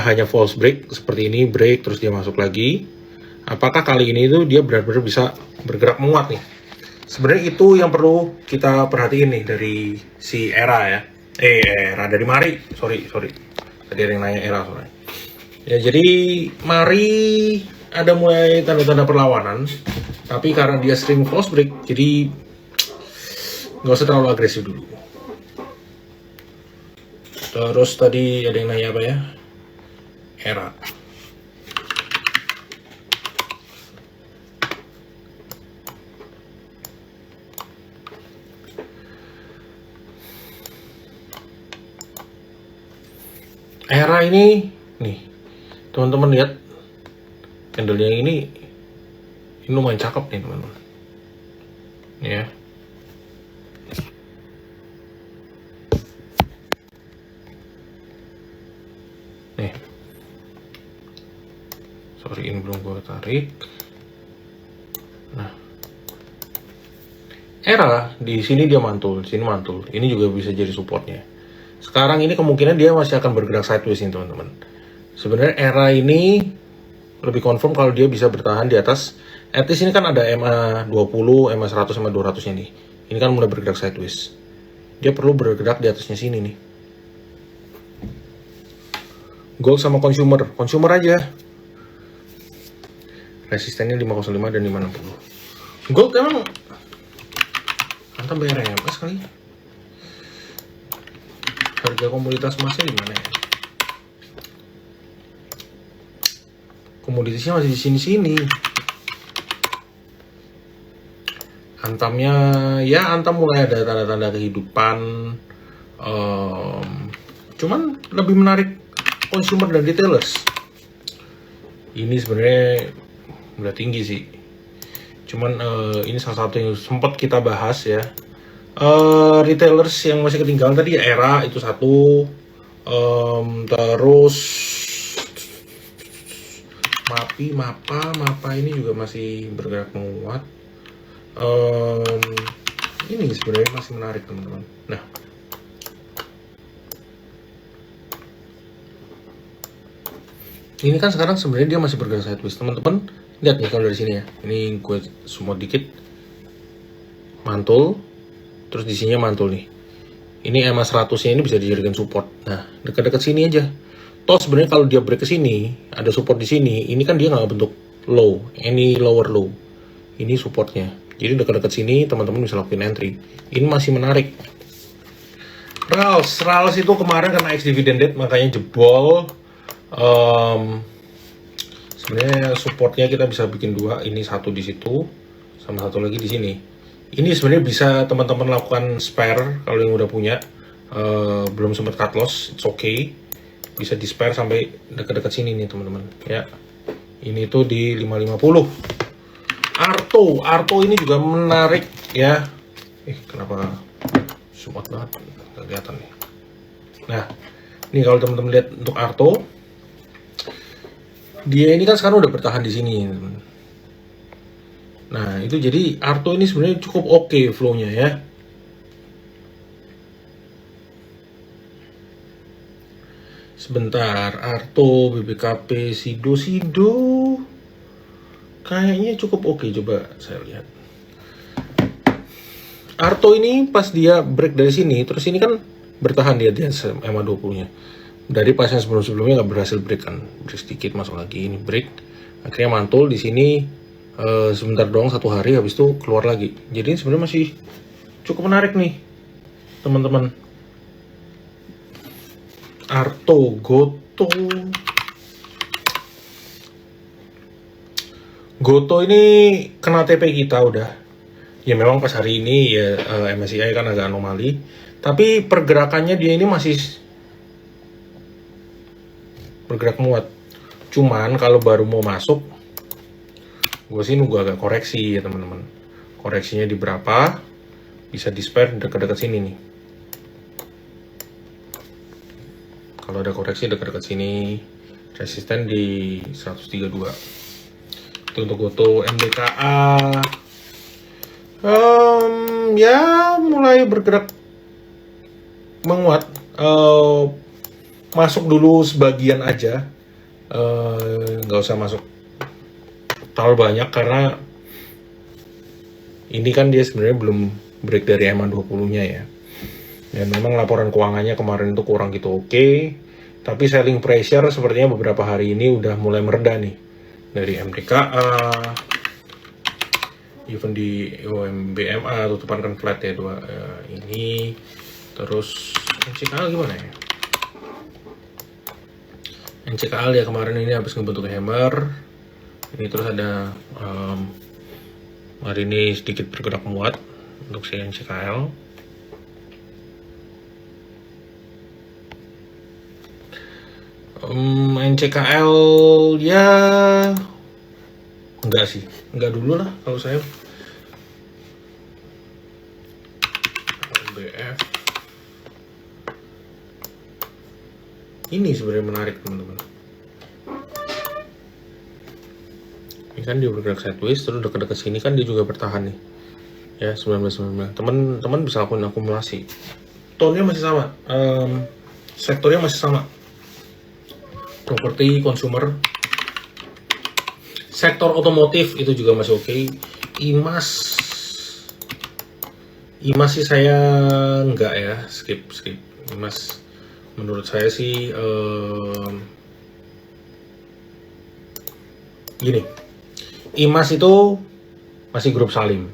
hanya false break seperti ini, break terus dia masuk lagi. Apakah kali ini itu dia benar-benar bisa bergerak menguat nih? Sebenarnya itu yang perlu kita perhatiin nih dari si Era ya. Era dari Mari. Sorry. Tadi ada yang nanya Era soalnya. Ya jadi Mari ada mulai tanda-tanda perlawanan, tapi karena dia sering false break, jadi nggak usah terlalu agresif dulu. Terus tadi ada yang nanya apa ya? Era. Era ini nih, teman-teman lihat candlenya ini lumayan cakep nih teman-teman. Ya. Nih. Sorry ini belum gue tarik. Nah. Era di sini dia mantul, di sini mantul. Ini juga bisa jadi supportnya. Sekarang ini kemungkinan dia masih akan bergerak sideways nih teman-teman. Sebenarnya Era ini lebih confirm kalau dia bisa bertahan di atas. At least ini kan ada MA20, MA100, MA200 nya nih. Ini kan mulai bergerak sideways. Dia perlu bergerak di atasnya sini nih. Gold sama consumer aja. Resistennya 505 dan 560. Gold emang mantap BRMS kali. Harga komoditas emasnya di mana ya? Komoditasnya masih di sini-sini. Antamnya, ya Antam mulai ada tanda-tanda kehidupan. Cuman lebih menarik consumer dan retailers. Ini sebenarnya udah tinggi sih. Cuman ini salah satu yang sempat kita bahas ya. Retailers yang masih ketinggalan tadi ya Era itu satu, terus Mapa ini juga masih bergerak menguat. Ini sebenarnya masih menarik teman-teman. Nah, ini kan sekarang sebenarnya dia masih bergerak sideways teman-teman. Lihat nih kalau dari sini ya. Ini gue semua dikit mantul. Terus di sini mantul nih. Ini MA100 nya ini bisa dijadikan support. Nah, dekat-dekat sini aja. Toh sebenarnya kalau dia break ke sini, ada support di sini. Ini kan dia nggak bentuk low, any lower low. Ini supportnya. Jadi dekat-dekat sini teman-teman bisa lakuin entry. Ini masih menarik. Rals itu kemarin karena ex dividend date makanya jebol. Sebenarnya supportnya kita bisa bikin dua. Ini satu di situ, sama satu lagi di sini. Ini sebenarnya bisa teman-teman lakukan spare kalau yang udah punya. Belum sempat cut loss, it's okay. Bisa di spare sampai dekat-dekat sini nih teman-teman. Ya, ini tuh di 550. Arto ini juga menarik ya. Kenapa sumat banget? Nggak kelihatan nih. Nah, ini kalau teman-teman lihat untuk Arto, dia ini kan sekarang udah bertahan di sini. Nah, itu jadi Arto ini sebenarnya cukup oke flow-nya ya. Sebentar, Arto, BBKP, Sido. Kayaknya cukup oke, coba saya lihat. Arto ini pas dia break dari sini, terus ini kan bertahan dia di MA20-nya. Dari pas yang sebelum-sebelumnya nggak berhasil break kan, break sedikit masuk lagi, ini break. Akhirnya mantul di sini. Sebentar doang 1 hari, habis itu keluar lagi. Jadi sebenarnya masih cukup menarik nih teman-teman. Arto, Goto ini kena TP kita udah. Ya memang pas hari ini ya MSCI kan agak anomali, tapi pergerakannya dia ini masih bergerak muat. Cuman kalau baru mau masuk, gue sih nunggu agak koreksi ya teman-teman. Koreksinya di berapa? Bisa di spare dekat-dekat sini nih. Kalau ada koreksi dekat-dekat sini, resisten di 132. Itu untuk Goto. MBKA ya mulai bergerak menguat. Masuk dulu sebagian aja. nggak usah masuk terlalu banyak karena ini kan dia sebenarnya belum break dari EMA 20-nya ya. Dan memang laporan keuangannya kemarin itu kurang gitu oke. Tapi selling pressure sepertinya beberapa hari ini udah mulai mereda nih. Dari MDKA, even di OMBMA tutupan kan flat ya ini. Terus NCKL gimana ya? NCKL ya kemarin ini habis ngebentuk hammer. Ini terus ada hari ini sedikit bergerak menguat untuk si NCKL. NCKL ya enggak sih, enggak dulu lah kalau saya. LBF ini sebenarnya menarik teman-teman. Ini kan dia bergerak sideways terus dekat-dekat sini kan dia juga bertahan nih. Ya 19. Teman-teman bisa lakukan akumulasi. Tone-nya masih sama, sektornya masih sama. Properti, consumer, sektor otomotif itu juga masih oke. IMAS sih saya enggak ya, skip. IMAS menurut saya sih gini, IMAS itu masih grup Salim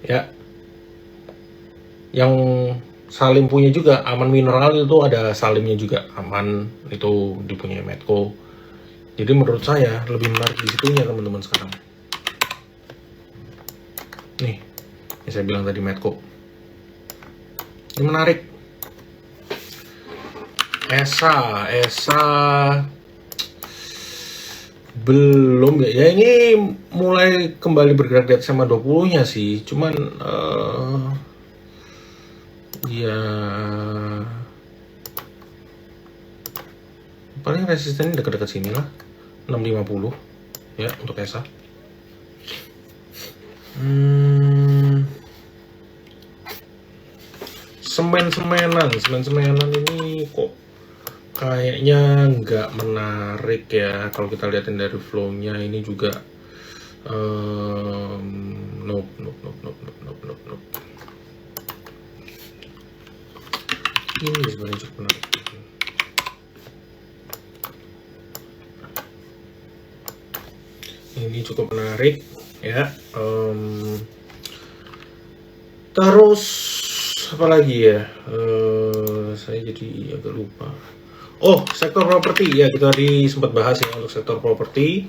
ya, yang Salim punya juga Aman Mineral itu ada Salimnya juga, Aman itu dipunyai Medco. Jadi menurut saya lebih menarik di situnya teman-teman sekarang. Nih, yang saya bilang tadi Medco. Ini menarik. ESA belum ya. Ya ini mulai kembali bergerak di atas sama 20-nya sih. Cuman ya paling resistennya dekat-dekat sini lah 650 ya untuk ESA. Semen-semenan ini kok kayaknya nggak menarik ya kalau kita lihatin dari flow-nya. Ini juga nope. Ini sebenarnya cukup menarik. Ini cukup menarik ya. Terus apa lagi ya? Saya jadi agak lupa. Oh, sektor properti ya, kita tadi sempat bahas ya untuk sektor properti.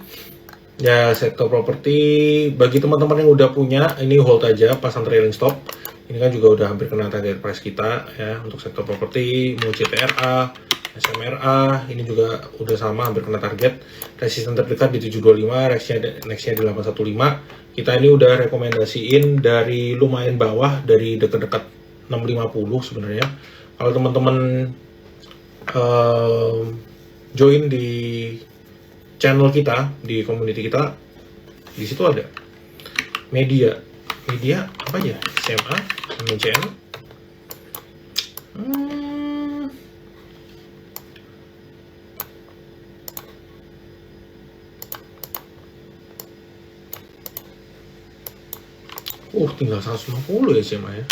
Ya, sektor properti bagi teman-teman yang udah punya, ini hold aja, pasang trailing stop. Ini kan juga udah hampir kena target price kita ya untuk sektor properti, mau CTRA, SMRA, ini juga udah sama hampir kena target. Resisten terdekat di 725, nextnya di 815. Kita ini udah rekomendasiin dari lumayan bawah, dari dekat-dekat 650 sebenarnya. Kalau teman-teman join di channel kita, di community kita, di situ ada media apa aja, SMA, MCN, tinggal 150 ya SMA ya.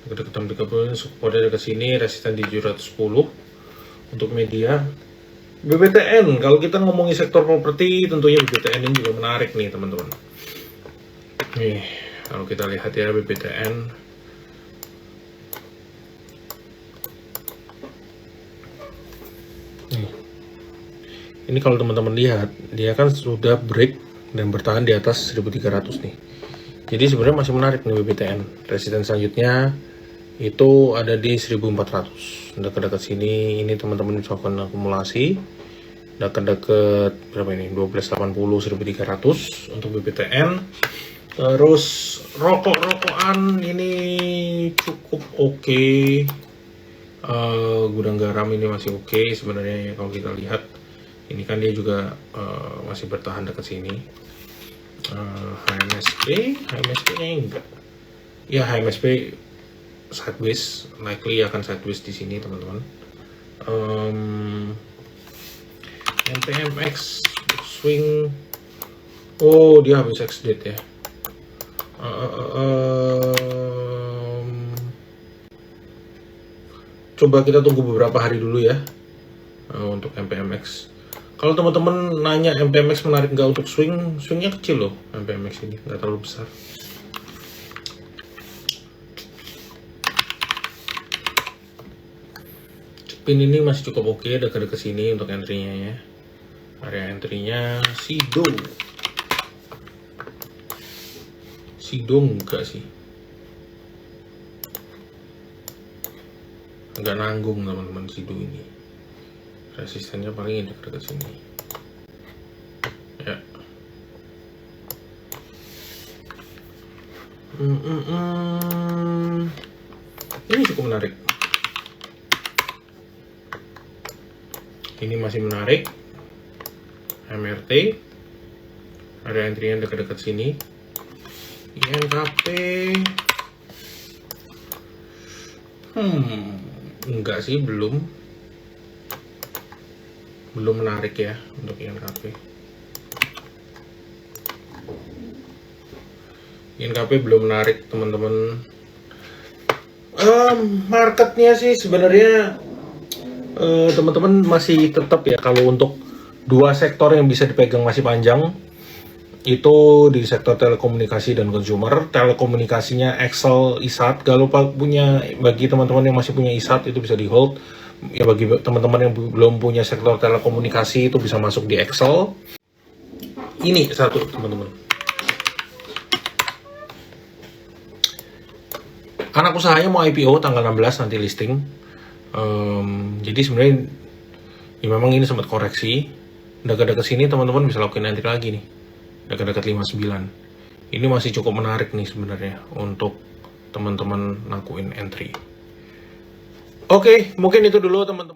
Dekat-dekat 30 supportnya dekat sini, resisten di 710 untuk media. BBTN, kalau kita ngomongin sektor properti tentunya BBTN ini juga menarik nih teman-teman. Nih kalau kita lihat ya BBTN, nih ini kalau teman-teman lihat dia kan sudah break dan bertahan di atas 1300 nih. Jadi sebenarnya masih menarik nih BBTN. Resisten selanjutnya itu ada di 1400, dekat-dekat sini. Ini teman-teman bisa lakukan akumulasi dekat-dekat berapa ini, 1280, 1300 untuk BBTN. Terus rokok-rokokan ini cukup oke. Gudang garam ini masih oke sebenarnya ya kalau kita lihat Ini kan dia juga masih bertahan dekat sini. HMSP nya enggak. Ya HMSP sideways, likely akan sideways di sini teman-teman. MPMX swing, oh dia habis ex-date ya. Coba kita tunggu beberapa hari dulu ya untuk MPMX. Kalau teman-teman nanya MPMX menarik nggak untuk swingnya kecil loh MPMX ini, nggak terlalu besar. Pin ini masih cukup oke, dekat-dekat sini untuk entry-nya ya. Area entry-nya Sido enggak sih, enggak nanggung teman-teman. Sido ini resistennya paling dekat-dekat sini ya. Ini cukup menarik, ini masih menarik. MRT area entry-nya dekat-dekat sini. INKP enggak sih, belum menarik ya untuk INKP. INKP belum menarik teman-teman. Marketnya sih sebenarnya teman-teman masih tetap ya, kalau untuk dua sektor yang bisa dipegang masih panjang itu di sektor telekomunikasi dan consumer. Telekomunikasinya Excel, ISAT. Kalau punya, bagi teman-teman yang masih punya ISAT itu bisa di hold. Ya bagi teman-teman yang belum punya sektor telekomunikasi itu bisa masuk di Excel. Ini satu teman-teman. Anak usahanya mau IPO tanggal 16 nanti listing. Jadi sebenarnya ya memang ini sempat koreksi. Dekat-dekat sini teman-teman bisa lakukan entry lagi nih. Dekat-dekat 59. Ini masih cukup menarik nih sebenarnya untuk teman-teman lakuin entry. Oke, mungkin itu dulu teman-teman.